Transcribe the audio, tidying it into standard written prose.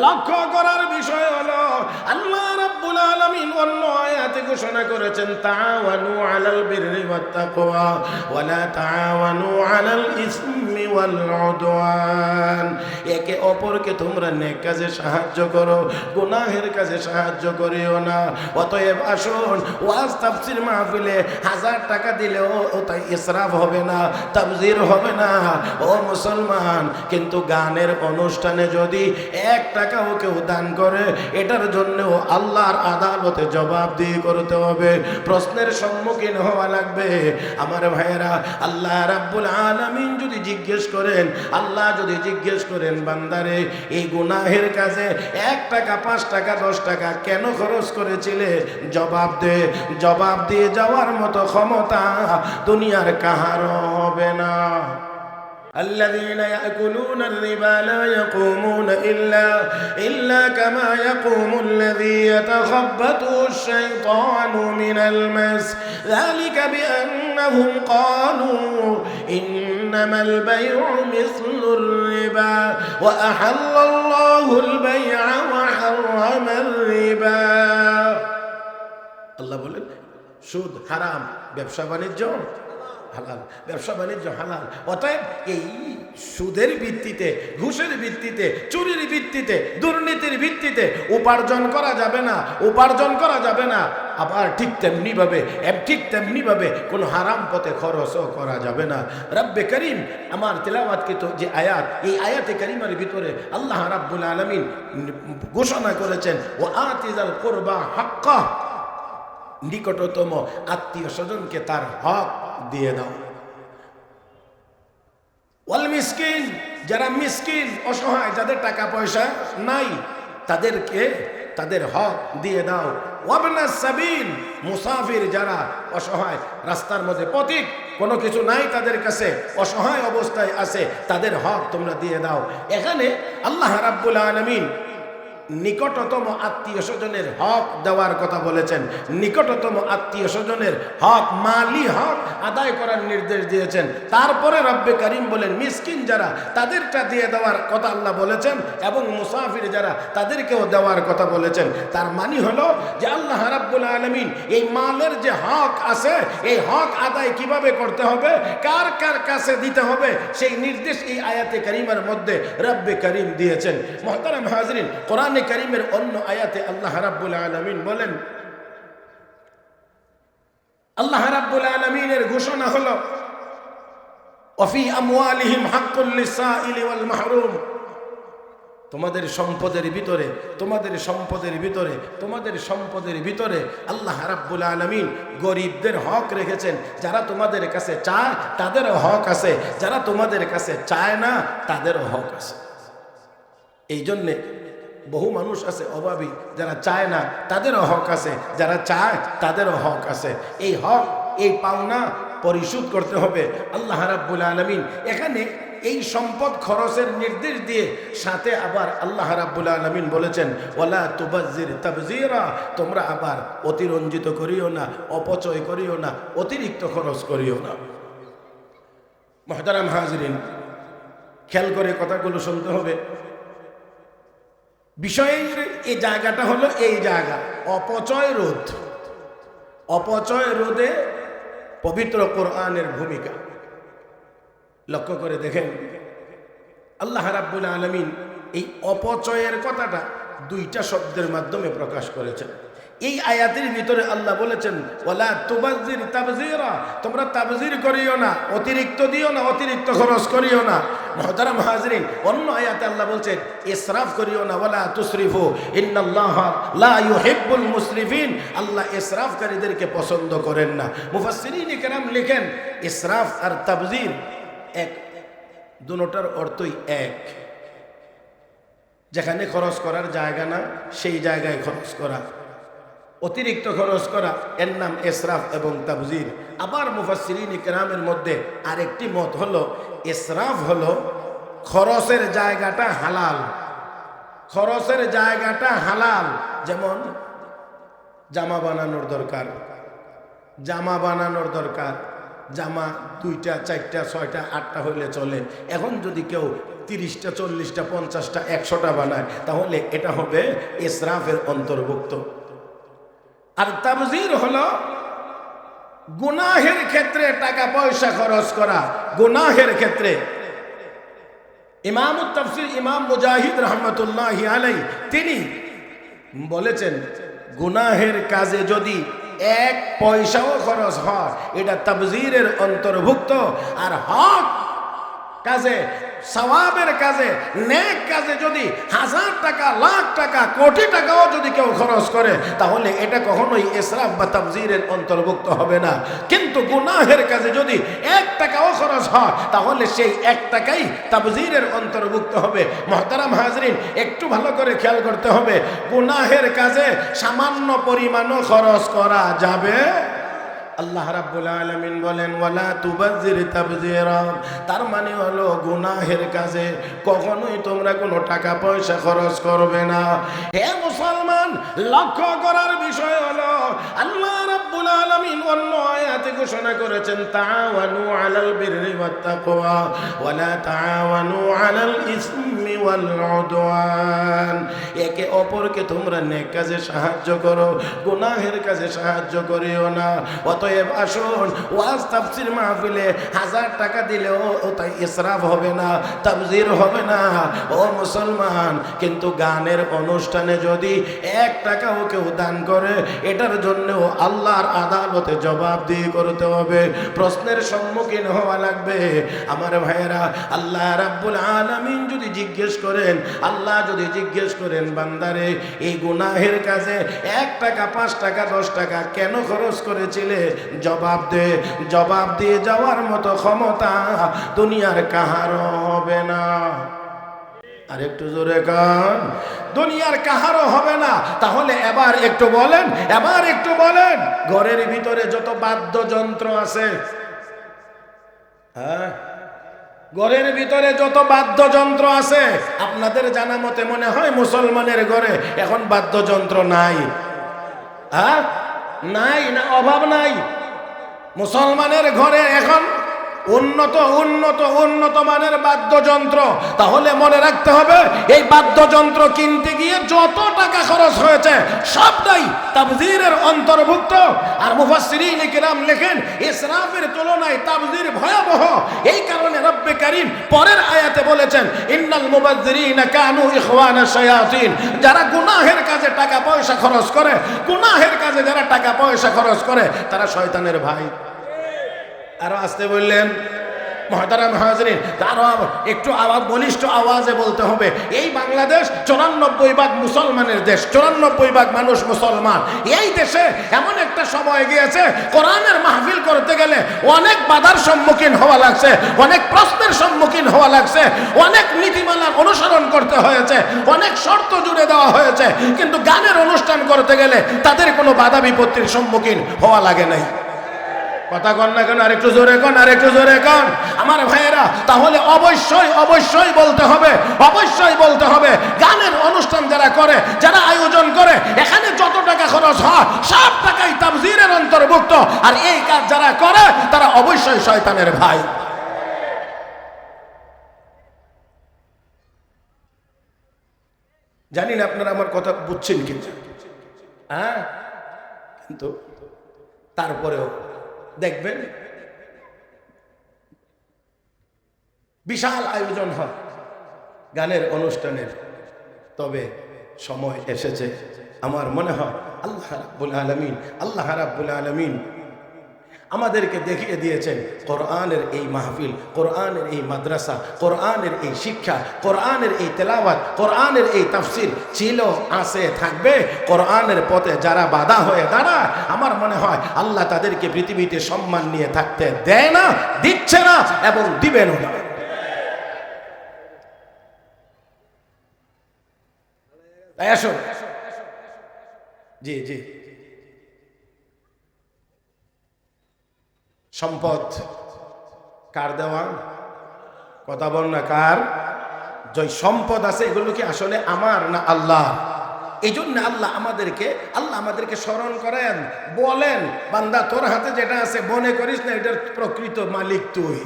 লক্ষ্য করার বিষয় হলো আল্লাহ রাব্বুল আলামিন অন্য আয়াতে ঘোষণা করেছেন তাআওয়ানু আলাল বিররি ওয়াত তাকওয়া ওয়া লা তাআওয়ানু আলাল ইসমি ওয়াল উদওয়ান। একে অপরকে তোমরা নেক কাজে সাহায্য করো, গুনাহের কাজে সাহায্য করিও না। অতএব আসুন ওয়াজ তাফসীর মাহফিলে 1000 টাকা দিলেও তাই ইসরাফ হবে না, তাবযির হবে না ও মুসলমান। কিন্তু গানের অনুষ্ঠানে যদি 1 টাকাও কেউ দান করে এটার জন্যও আল্লাহর আদালতে জবাবদিহি করতে হবে, প্রশ্নের সম্মুখীন হওয়া লাগবে। আমার ভাইয়েরা, আল্লাহ রাব্বুল আলামিন যদি জিজ্ঞেস করেন, আল্লাহ যদি জিজ্ঞেস করেন বান্দারে এই গুনাহের কাজে 1 টাকা 5 টাকা 10 টাকা কেন খরচ করেছিলে, জবাব দে। জবাব দিয়ে যাওয়ার মতো ক্ষমতা দুনিয়ার কাহারও হবে না। الذين يأكلون الربا لا يقومون إلا كما يقوم الذي يتخبطه الشيطان من المس ذلك بأنهم قالوا إنما البيع مثل الربا وأحل الله البيع وحرم الربا। আল্লাহ বলেন সুদ হারাম, ব্যবসা বাণিজ্য হালাল, ব্যবসা বাণিজ্য হালাল। অতএব এই সুদের ভিত্তিতে, ঘুষের ভিত্তিতে, চুরির ভিত্তিতে, দুর্নীতির ভিত্তিতে উপার্জন করা যাবে না, উপার্জন করা যাবে না। আবার ঠিক তেমনি ভাবে কোনো হারাম পথে খরচও করা যাবে না। রব্বে করিম আমার তিলাওয়াতকৃত যে আয়াত, এই আয়াতে কারিমার ভিতরে আল্লাহ রাব্বুল আলামিন ঘোষণা করেছেন ও আতিজাল কুরবা হাক্কা, নিকটতম আত্মীয় স্বজনকে তার হক দিয়ে দাও। ওয়াল মিসকিন, যারা মিসকিন অসহায়, যাদের টাকা পয়সা নাই তাদেরকে তাদের হক দিয়ে দাও। ওয়াবনাস সাবিল, মুসাফির যারা অসহায়, রাস্তার মধ্যে পথিক, কোনো কিছু নাই তাদের কাছে, অসহায় অবস্থায় আছে, তাদের হক তোমরা দিয়ে দাও। এখানে আল্লাহ রাব্বুল আলামিন নিকটতম আত্মীয় স্বজনের হক দেওয়ার কথা বলেছেন, নিকটতম আত্মীয় স্বজনের হক, মালি হক আদায় করার নির্দেশ দিয়েছেন। তারপরে রব্বে করিম বলেন মিসকিন যারা, তাদেরটা দিয়ে দেওয়ার কথা আল্লাহ বলেছেন, এবং মুসাফির যারা তাদেরকেও দেওয়ার কথা বলেছেন। তার মানে হলো যে আল্লাহ রাব্বুল আলামিন এই মালের যে হক আছে, এই হক আদায় কিভাবে করতে হবে, কার কার কাছে দিতে হবে, সেই নির্দেশ এই আয়াতে কারিমার মধ্যে রব্বে করিম দিয়েছেন। মুহতারাম হাজরিন, কোরআনে কারিমের অন্য আয়াতে আল্লাহ রাব্বুল আলামিন বলেন, আল্লাহ রাব্বুল আলামিনের ঘোষণা হলো ওয়াফি আমওয়ালিহিম হাক্কুল লিসাইলি ওয়াল মাহরুম। তোমাদের সম্পদের ভিতরে আল্লাহ রাব্বুল আলামিন গরিবদের হক রেখেছেন। যারা তোমাদের কাছে চায় তাদেরও হক আছে, যারা তোমাদের কাছে চায় না তাদেরও হক আছে। এই জন্যে বহু মানুষ আছে অভাবী, যারা চায় না তাদেরও হক আছে, যারা চায় তাদেরও হক আছে। এই হক, এই পাওনা পরিশোধ করতে হবে। আল্লাহ রাব্বুল আলামিন এখানে এই সম্পদ খরচের নির্দেশ দিয়ে সাথে আবার আল্লাহ রাব্বুল আলামিন বলেছেন ওয়ালা তুবাজ্জির তাবযীরা, তোমরা আবার অতিরঞ্জিত করিও না, অপচয় করিও না, অতিরিক্ত খরচ করিও না। মুহতারাম হাজরিন, খেয়াল করে কথাগুলো শুনতে হবে। বিষয়ের এই জায়গাটা হলো এই জায়গা, অপচয় রোধে পবিত্র কোরআনের ভূমিকা। লক্ষ্য করে দেখেন আল্লাহ রাব্বুল আলামিন এই অপচয়ের কথাটা 2টা শব্দের মাধ্যমে প্রকাশ করেছেন। এই আয়াতের ভিতরে আল্লাহ বলেছেন ওয়ালা তুবাজ্জির তাবযীরা, তোমরা তাবযীর করিও না, অতিরিক্ত দিও না, অতিরিক্ত খরচ করিও না। মুহতারাম হাজরিন, অন্য আয়াতে আল্লাহ বলছেন ইসরাফ করিও না, ওয়ালা তুসরিফু ইন্নাল্লাহা লা ইউহিব্বুল মুসরিফিন, আল্লাহ ইসরাফকারীদেরকে পছন্দ করেন না। মুফাসসিরিন কিরাম লিখেন ইসরাফ আর তাবযীর এক, দুটোটার অর্থই এক। যেখানে খরচ করার জায়গা না সেই জায়গায় খরচ করা, অতিরিক্ত খরচ করা, এর নাম ইসরাফ এবং তাবযীর। আবার মুফাসসিরিন কিরামের মধ্যে আরেকটি মত হলো ইসরাফ হলো খরচের জায়গাটা হালাল, খরচের জায়গাটা হালাল। যেমন জামা বানানোর দরকার, জামা 2টা 4টা 6টা 8টা হইলে চলে। এখন যদি কেউ 30টা 40টা 50টা 100টা বানায় তাহলে এটা হবে ইসরাফের অন্তর্ভুক্ত। আর তাবযির হলো গুনাহের ক্ষেত্রে টাকা পয়সা খরচ করা। গুনাহের ক্ষেত্রে ইমামুত তাফসীর ইমাম মুজাহিদ রাহমাতুল্লাহি আলাইহি তিনি বলেছেন, গুনাহের কাজে যদি 1 পয়সাও খরচ হয় এটা তাবযিরের অন্তর্ভুক্ত। আর হক কাজে, সওয়াবের কাজে, নেক কাজে যদি 1000 টাকা, লাখ টাকা, কোটি টাকাও যদি কেউ খরচ করে তাহলে এটা কখনোই ইসরাফ বা তাবযিরের অন্তর্ভুক্ত হবে না। কিন্তু গুনাহের কাজে যদি 1 টাকাও খরচ হয় তাহলে সেই 1 টাকাই তাবযিরের অন্তর্ভুক্ত হবে। মুহতারাম হাজরিন, একটু ভালো করে খেয়াল করতে হবে, গুনাহের কাজে সামান্য পরিমাণও খরচ করা যাবে। আল্লাহ রাব্বুল আলামিন বলেন ওয়ালা তুবাযজির তাবযীরা, তার মানে হলো গুনাহের কাজে কখনোই তোমরা কোনো টাকা পয়সা খরচ করবে না। হে মুসলমান, লক্ষ্য করার বিষয় হলো আল্লাহ রাব্বুল আলামিন অন্য আয়াতে ঘোষণা করেছেন তাআওয়ানু আলাল বিররি ওয়াত তাকওয়া ওয়ালা তাআওয়ানু আলাল ইসমি ওয়াল উদওয়ান। একে অপরকে তোমরা নেক কাজে সাহায্য করো, গুনাহের কাজে সাহায্য করিও না। অতএব আসুন, ওয়াজ তাফসীর মাহফিলে 1000 টাকা দিলেও তাই ইসরাফ হবে না, তাবযির হবে না। ও মুসলমান, কিন্তু গানের অনুষ্ঠানে যদি 1 টাকাও কেউ দান করে এটার জন্যও আল্লাহর আদালতে জবাবদিহি করতে হবে, প্রশ্নের সম্মুখীন হওয়া লাগবে। আমার ভাইয়েরা, আল্লাহ রাব্বুল আলামিন যদি জিজ্ঞেস করেন, আল্লাহ যদি জিজ্ঞেস করেন বান্দারে এই গুনাহের কাজে 1 টাকা 5 টাকা 10 টাকা কেন খরচ করেছিলে, জবাব দে। জবাব দিয়ে যাওয়ার মতো ক্ষমতা দুনিয়ার কাহারও হবে না। আর একটু জোরে কান, দুনিয়ার কাহারও হবে না। তাহলে এবার একটু বলেন, এবার একটু বলেন, ঘরের ভিতরে যত বাদ্যযন্ত্র আছে, হ্যাঁ, ঘরের ভিতরে যত বাদ্যযন্ত্র আছে, আপনাদের জানা মতে মনে হয় মুসলমানের ঘরে এখন বাদ্যযন্ত্র নাই। হ্যাঁ, নাই না, অভাব নাই। মুসলমানের ঘরে এখন উন্নত উন্নত উন্নত মানের বাদ্যযন্ত্র। তাহলে মনে রাখতে হবে এই বাদ্যযন্ত্র কিনতে গিয়ে যত টাকা খরচ হয়েছে সবটাই তাবযিরের অন্তর্ভুক্ত। আর মুফাসসিরিন কিরাম লেখেন ইসরাফের তুলনায় তাবযির ভয়াবহ। এই কারণে রব্বে কারীম পরের আয়াতে বলেছেন ইন্নাল মুবাযযিরিনা কানু ইখওয়ানা শায়াতিন। যারা গুনাহের কাজে টাকা পয়সা খরচ করে, গুনাহের কাজে যারা টাকা পয়সা খরচ করে তারা শয়তানের ভাই। আরো আসতে বললেন, মুহতারাম হাজরিন, তারও একটু আওয়াজ, বলিষ্ঠ আওয়াজে বলতে হবে। এই বাংলাদেশ 94% মুসলমানের দেশ, 94% মানুষ মুসলমান। এই দেশে এমন একটা সময় গিয়েছে কোরআনের মাহফিল করতে গেলে অনেক বাধার সম্মুখীন হওয়া লাগছে, অনেক প্রশ্নের সম্মুখীন হওয়া লাগছে, অনেক নীতিমালার অনুসরণ করতে হয়েছে, অনেক শর্ত জুড়ে দেওয়া হয়েছে। কিন্তু গানের অনুষ্ঠান করতে গেলে তাদের কোনো বাধা বিপত্তির সম্মুখীন হওয়া লাগে নাই। কথা কন না কেন? আরেকটু জোরে কন, আরেকটু জোরে কন আমার ভাইয়েরা। তাহলে অবশ্যই অবশ্যই বলতে হবে, অবশ্যই বলতে হবে, গানের অনুষ্ঠান যারা করে, যারা আয়োজন করে, এখানে যত টাকা খরচ হয় সব টাকাই তাবযিরের অন্তর্ভুক্ত। আর এই কাজ যারা করে তারা অবশ্যই শয়তানের ভাই। জানি না আপনারা আমার কথা বুঝছেন কিন্তু, হ্যাঁ, কিন্তু তারপরেও দেখবেন বিশাল আয়োজন হয় গানের অনুষ্ঠানের। তবে সময় এসেছে, আমার মনে হয় আল্লাহ রাব্বুল আলামিন, আল্লাহ রাব্বুল আলামিন আমাদেরকে দেখিয়ে দিয়েছেন কোরআনের এই মাহফিল, কোরআনের এই মাদ্রাসা, কোরআনের এই শিক্ষা, কোরআনের এই তেলাওয়াত, কোরআনের এই তাফসির ছিল, আছে, থাকবে। কোরআনের পথে যারা বাধা হয়ে দাঁড়ায়, আমার মনে হয় আল্লাহ তাদেরকে পৃথিবীতে সম্মান নিয়ে থাকতে দেয় না, দিচ্ছে না এবং দিবেনও না। তাই আসুন, জি জি, সম্পদ কার দেওয়া? কথা বল না, কার? যে সম্পদ আছে এগুলো কি আসলে আমার না আল্লাহ? এই জন্য আল্লাহ আমাদেরকে স্মরণ করেন, বলেন বান্দা তোর হাতে যেটা আছে মনে করিস না এটার প্রকৃত মালিক তুই।